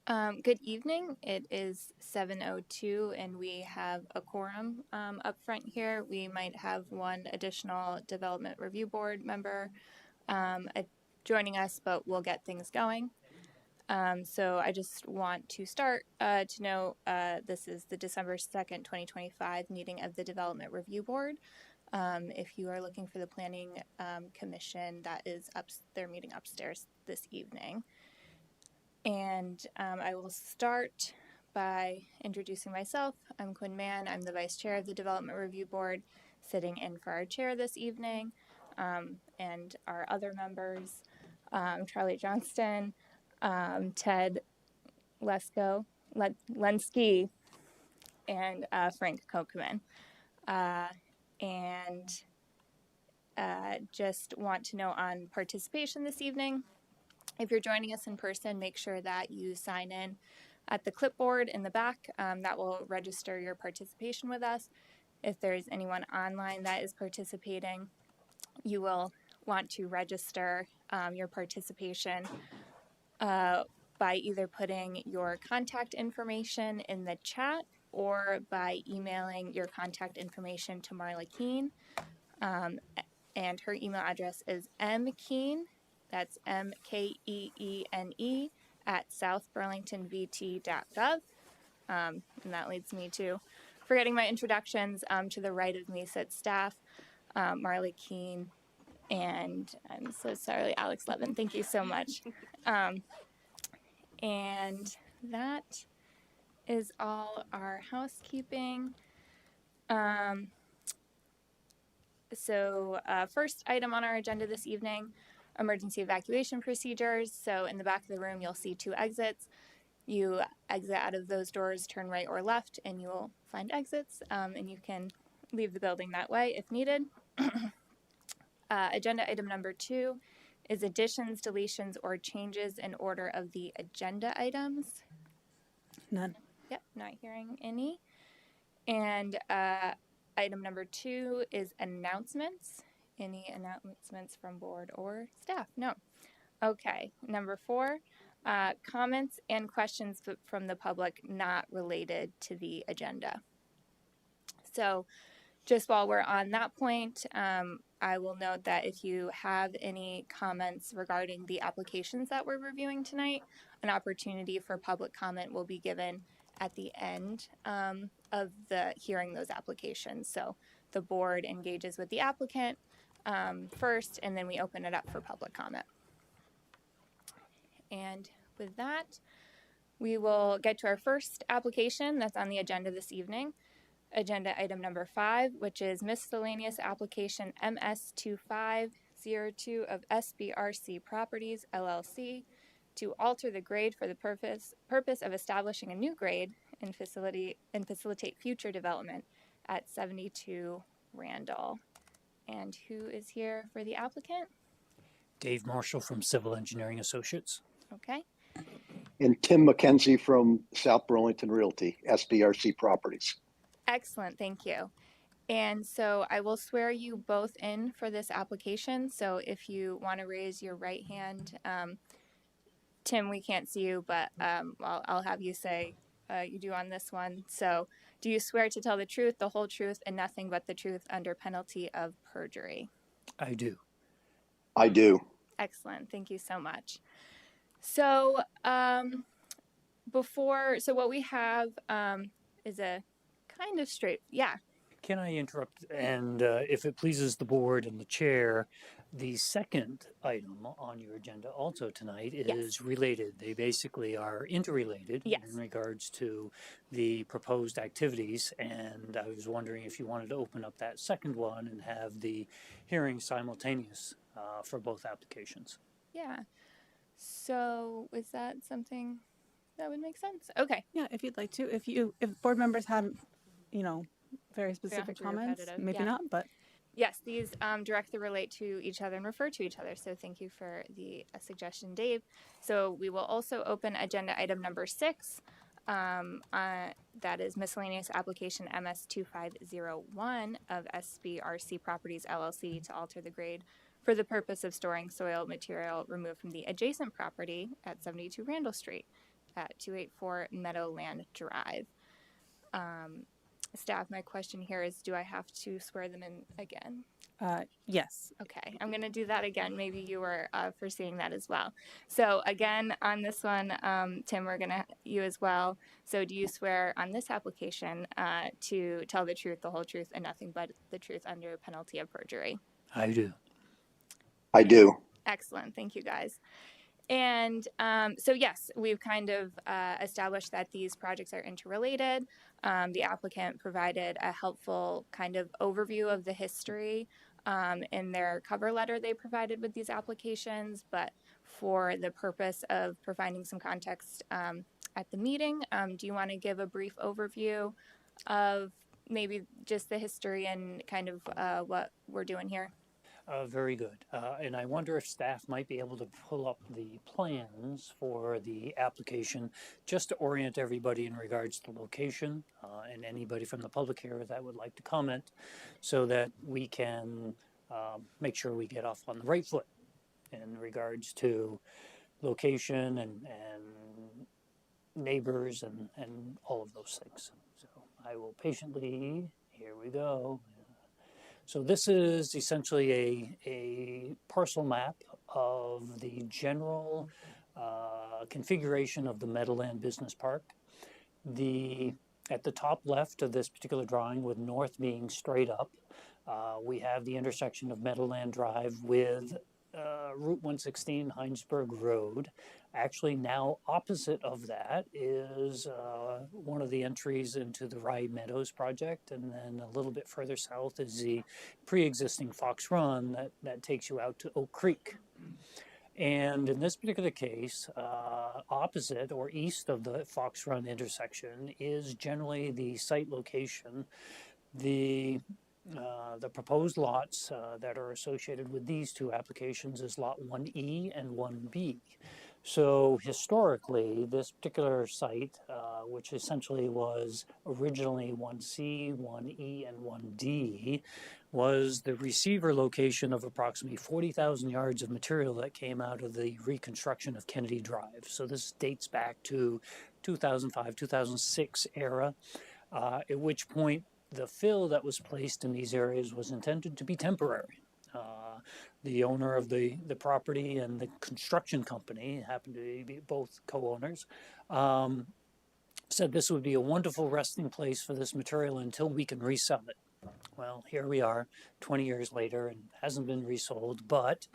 Good evening. It is 7:02 and we have a quorum up front here. We might have one additional Development Review Board member joining us, but we'll get things going. So I just want to start to note this is the December 2nd, 2025 meeting of the Development Review Board. If you are looking for the Planning Commission, that is they're meeting upstairs this evening. And I will start by introducing myself. I'm Quinn Mann. I'm the Vice Chair of the Development Review Board, sitting in for our chair this evening, and our other members, Charlie Johnston, Ted Lensky, and Frank Kokeman. And just want to know on participation this evening. If you're joining us in person, make sure that you sign in at the clipboard in the back. That will register your participation with us. If there's anyone online that is participating, you will want to register your participation by either putting your contact information in the chat or by emailing your contact information to Marla Keene. And her email address is mkeene, that's MKEENE, at southburlingtonvt.gov. And that leads me to forgetting my introductions. To the right of me sits staff, Marla Keene, and I'm so sorry, Alex Levin. Thank you so much. And that is all our housekeeping. So first item on our agenda this evening, emergency evacuation procedures. So in the back of the room, you'll see two exits. You exit out of those doors, turn right or left, and you will find exits, and you can leave the building that way if needed. Agenda item number 2 is additions, deletions, or changes in order of the agenda items. None. Yep, not hearing any. And item number 2 is announcements. Any announcements from board or staff? No. Okay. Number 4, comments and questions from the public not related to the agenda. So just while we're on that point, I will note that if you have any comments regarding the applications that we're reviewing tonight, an opportunity for public comment will be given at the end of the hearing those applications. So the board engages with the applicant first, and then we open it up for public comment. And with that, we will get to our first application that's on the agenda this evening. Agenda item number 5, which is miscellaneous application MS2502 of SBRC Properties, LLC, to alter the grade for the purpose of establishing a new grade and facilitate future development at 72 Randall. And who is here for the applicant? Dave Marshall from Civil Engineering Associates. Okay. And Tim McKenzie from South Burlington Realty, SBRC Properties. Excellent, thank you. And so I will swear you both in for this application. So if you want to raise your right hand, Tim, we can't see you, but I'll have you say you do on this one. So do you swear to tell the truth, the whole truth, and nothing but the truth under penalty of perjury? I do. I do. Excellent, thank you so much. So what we have is a kind of straight, yeah. Can I interrupt? And if it pleases the board and the chair, the second item on your agenda also tonight is related. They basically are interrelated in regards to the proposed activities. And I was wondering if you wanted to open up that second one and have the hearing simultaneous for both applications. Yeah. So is that something that would make sense? Okay. Yeah, if you'd like to. If board members have, very specific comments, maybe not, but. Yes, these directly relate to each other and refer to each other. So thank you for the suggestion, Dave. So we will also open agenda item number 6. That is miscellaneous application MS2501 of SBRC Properties, LLC, to alter the grade for the purpose of storing soil material removed from the adjacent property at 72 Randall Street. at 284 Meadowland Drive. Staff, my question here is, do I have to swear them in again? Yes. Okay, I'm going to do that again. Maybe you were foreseeing that as well. So again, on this one, Tim, we're going to you as well. So do you swear on this application to tell the truth, the whole truth, and nothing but the truth under penalty of perjury? I do. I do. Excellent. Thank you, guys. And so, yes, we've kind of established that these projects are interrelated. The applicant provided a helpful kind of overview of the history in their cover letter they provided with these applications. But for the purpose of providing some context at the meeting, do you want to give a brief overview of maybe just the history and kind of what we're doing here? Very good. And I wonder if staff might be able to pull up the plans for the application just to orient everybody in regards to location and anybody from the public here that would like to comment so that we can make sure we get off on the right foot in regards to location and neighbors and all of those things. So I will patiently, here we go. So this is essentially a parcel map of the general configuration of the Meadowland Business Park. At the top left of this particular drawing, with north being straight up, we have the intersection of Meadowland Drive with Route 116 Heinsberg Road. Actually, now opposite of that is one of the entries into the Rye Meadows project, and then a little bit further south is the pre-existing Fox Run that takes you out to Oak Creek. And in this particular case, opposite or east of the Fox Run intersection is generally the site location. The proposed lots that are associated with these two applications is Lot 1E and 1B. So historically, this particular site, which essentially was originally 1C, 1E, and 1D, was the receiver location of approximately 40,000 yards of material that came out of the reconstruction of Kennedy Drive. So this dates back to 2005, 2006 era, at which point the fill that was placed in these areas was intended to be temporary. The owner of the property and the construction company, happened to be both co-owners, said this would be a wonderful resting place for this material until we can resell it. Well, here we are 20 years later and hasn't been resold, but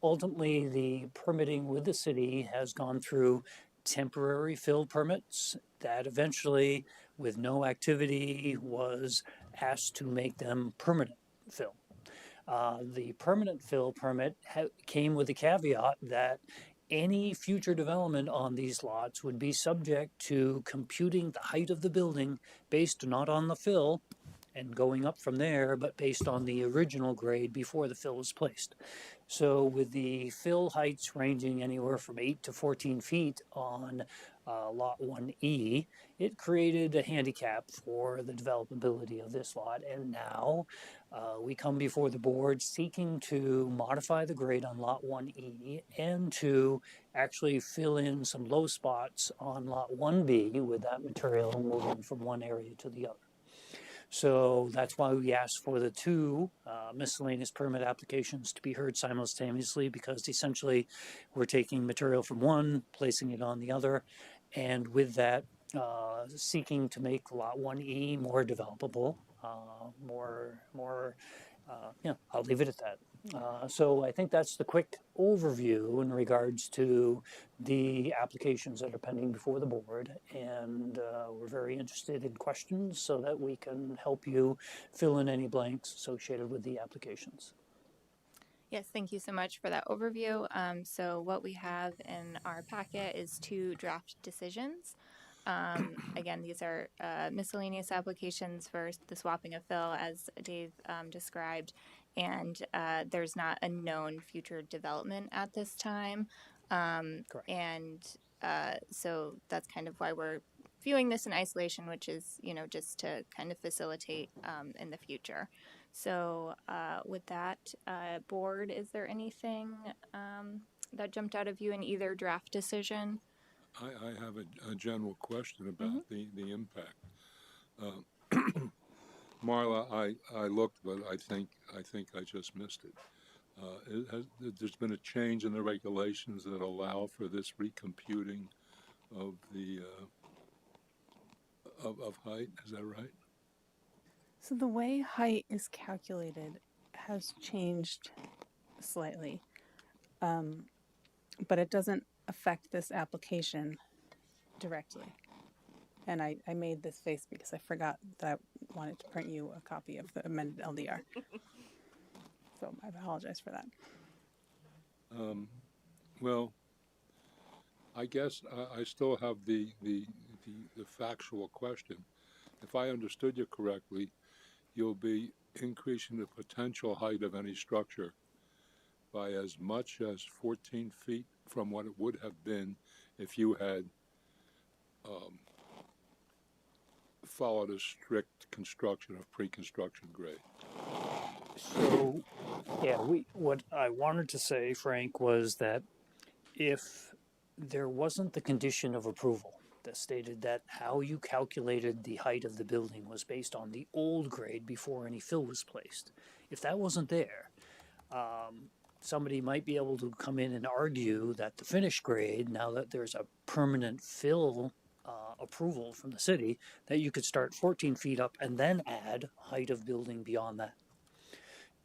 ultimately the permitting with the city has gone through temporary fill permits that eventually, with no activity, was asked to make them permanent fill. The permanent fill permit came with the caveat that any future development on these lots would be subject to computing the height of the building based not on the fill and going up from there, but based on the original grade before the fill was placed. So with the fill heights ranging anywhere from 8 to 14 feet on Lot 1E, it created a handicap for the developability of this lot. And now we come before the board seeking to modify the grade on Lot 1E and to actually fill in some low spots on Lot 1B with that material moving from one area to the other. So that's why we asked for the two miscellaneous permit applications to be heard simultaneously, because essentially we're taking material from one, placing it on the other, and with that seeking to make Lot 1E more developable, I'll leave it at that. So I think that's the quick overview in regards to the applications that are pending before the board, and we're very interested in questions so that we can help you fill in any blanks associated with the applications. Yes, thank you so much for that overview. So what we have in our packet is two draft decisions. Again, these are miscellaneous applications for the swapping of fill, as Dave described, and there's not a known future development at this time. Correct. And so that's kind of why we're viewing this in isolation, which is, just to kind of facilitate in the future. So with that, board, is there anything that jumped out of you in either draft decision? I have a general question about the impact. Marla, I looked, but I think I just missed it. There's been a change in the regulations that allow for this recomputing of the of height. Is that right? So the way height is calculated has changed slightly, but it doesn't affect this application directly. And I made this face because I forgot that I wanted to print you a copy of the amended LDR. So I apologize for that. Well, I guess I still have the factual question. If I understood you correctly, you'll be increasing the potential height of any structure by as much as 14 feet from what it would have been if you had followed a strict construction of pre-construction grade. So, yeah, what I wanted to say, Frank, was that if there wasn't the condition of approval that stated that how you calculated the height of the building was based on the old grade before any fill was placed, if that wasn't there, somebody might be able to come in and argue that the finished grade, now that there's a permanent fill approval from the city, that you could start 14 feet up and then add height of building beyond that.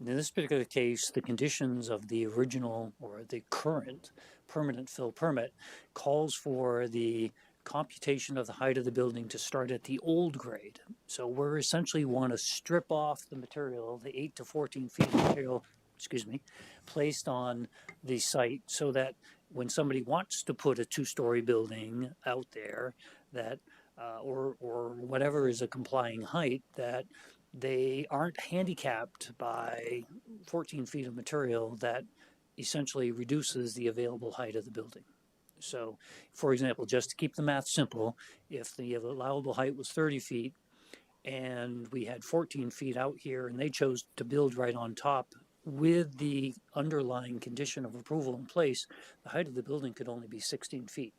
In this particular case, the conditions of the original or the current permanent fill permit calls for the computation of the height of the building to start at the old grade. So we're essentially want to strip off the material, the 8 to 14 feet of material, placed on the site so that when somebody wants to put a two-story building out there that, or whatever is a complying height, that they aren't handicapped by 14 feet of material that essentially reduces the available height of the building. So, for example, just to keep the math simple, if the allowable height was 30 feet and we had 14 feet out here and they chose to build right on top with the underlying condition of approval in place, the height of the building could only be 16 feet.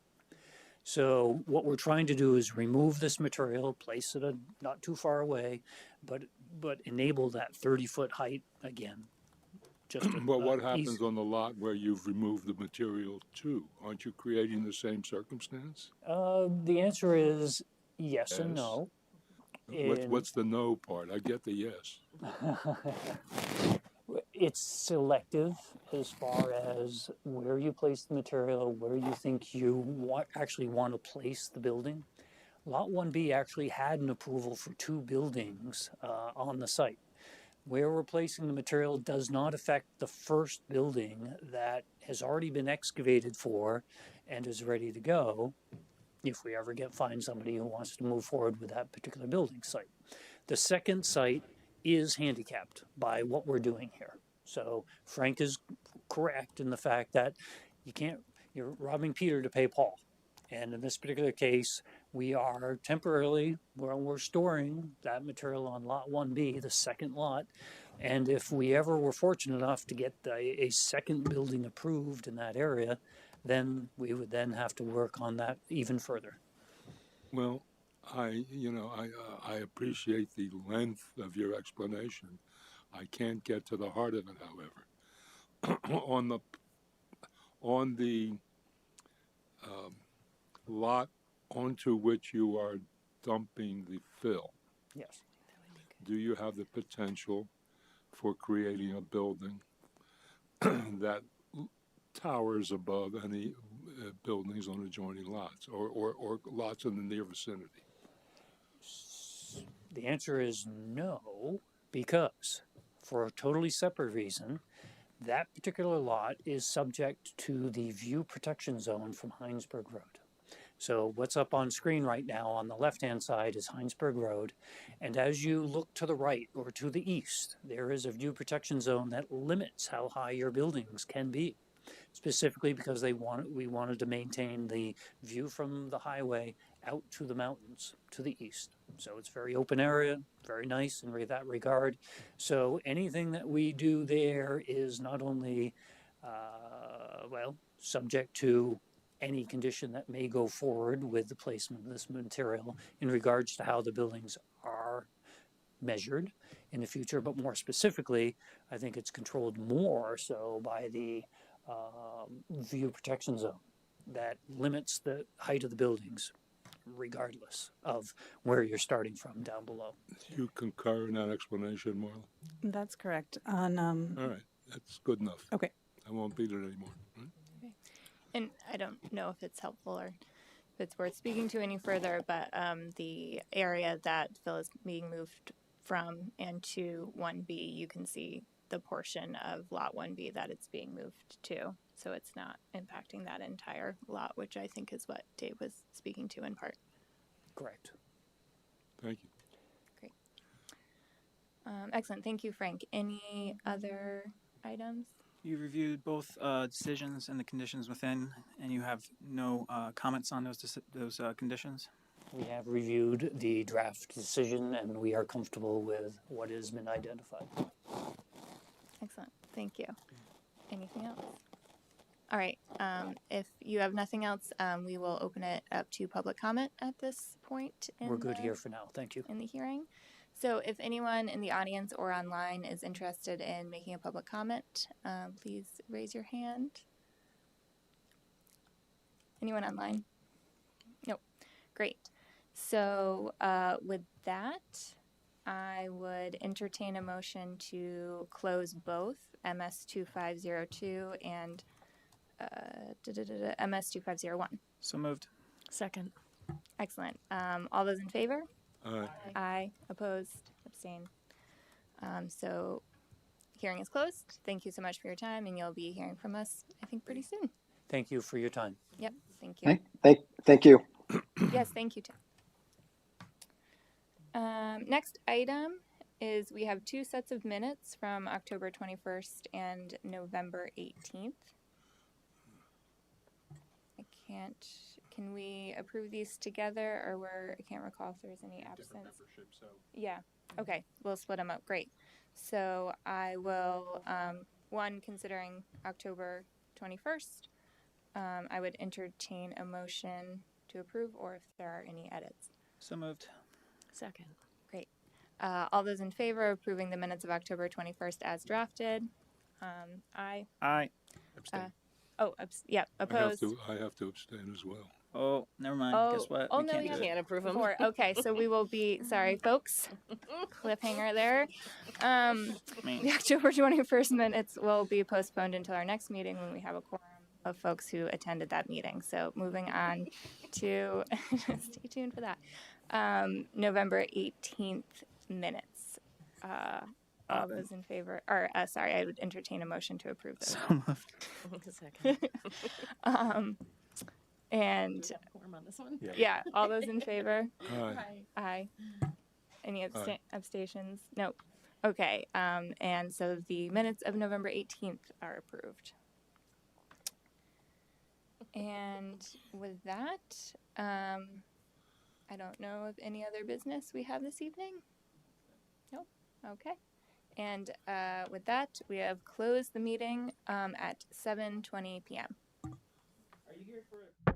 So what we're trying to do is remove this material, place it not too far away, but enable that 30-foot height again. But what happens on the lot where you've removed the material too? Aren't you creating the same circumstance? The answer is yes and no. What's the no part? I get the yes. It's selective as far as where you place the material, where you think you actually want to place the building. Lot 1B actually had an approval for 2 buildings on the site. Where we're placing the material does not affect the first building that has already been excavated for and is ready to go if we ever find somebody who wants to move forward with that particular building site. The second site is handicapped by what we're doing here. So Frank is correct in the fact that you're robbing Peter to pay Paul. And in this particular case, we are temporarily, we're storing that material on lot 1B, the second lot. And if we ever were fortunate enough to get a second building approved in that area, then we would then have to work on that even further. Well, I appreciate the length of your explanation. I can't get to the heart of it, however. on the lot onto which you are dumping the fill, Yes. do you have the potential for creating a building that towers above any buildings on adjoining lots or lots in the near vicinity? The answer is no, because for a totally separate reason, that particular lot is subject to the view protection zone from Heinsberg Road. So what's up on screen right now on the left-hand side is Heinsberg Road. And as you look to the right or to the east, there is a view protection zone that limits how high your buildings can be, specifically because we wanted to maintain the view from the highway out to the mountains to the east. So it's very open area, very nice in that regard. So anything that we do there is not only, subject to any condition that may go forward with the placement of this material in regards to how the buildings are measured in the future, but more specifically, I think it's controlled more so by the view protection zone that limits the height of the buildings regardless of where you're starting from down below. You concur in that explanation, Marla? That's correct. On All right, that's good enough. okay. I won't beat it anymore. Right? And I don't know if it's helpful or if it's worth speaking to any further, but the area that Phil is being moved from and to 1B, you can see the portion of lot 1B that it's being moved to. So it's not impacting that entire lot, which I think is what Dave was speaking to in part. Correct. Thank you. Great. Excellent. Thank you, Frank. Any other items? You reviewed both decisions and the conditions within, and you have no comments on those conditions? We have reviewed the draft decision and we are comfortable with what has been identified. Excellent. Thank you. Anything else? All right. If you have nothing else, we will open it up to public comment at this point. We're good here for now. Thank you. In the hearing. So if anyone in the audience or online is interested in making a public comment, please raise your hand. Anyone online? Nope. Great. So with that, I would entertain a motion to close both MS 2502 and MS 2501. So moved. Second. Excellent. All those in favor? All right. Aye. Opposed? Abstain. So hearing is closed. Thank you so much for your time, and you'll be hearing from us, I think, pretty soon. Thank you for your time. Yep. Thank you. Thank you. Yes, thank you, Tim. Next item is we have two sets of minutes from October 21st and November 18th. Can we approve these together, or I can't recall if there's any absence. Yeah, okay, we'll split them up, great. So I will, considering October 21st, I would entertain a motion to approve, or if there are any edits. So moved. Second. Great. All those in favor of approving the minutes of October 21st as drafted? Aye. Aye. Opposed? I have to abstain as well. Oh, never mind. Oh, Guess what? oh, We no, can't we do it. Can't approve them. Four. Okay, so we will be, sorry, folks. Cliffhanger there. Me. The October 21st minutes will be postponed until our next meeting when we have a quorum of folks who attended that meeting. So moving on to, stay tuned for that, November 18th minutes. All those in favor, or sorry, I would entertain a motion to approve those. So moved. Second. And Quorum on this one. yeah, all those in favor? Aye. Aye. Any Aye. abstations? Nope. Okay, and so the minutes of November 18th are approved. And with that, I don't know of any other business we have this evening. Nope. Okay. And with that, we have closed the meeting at 7:20 p.m. Are you here for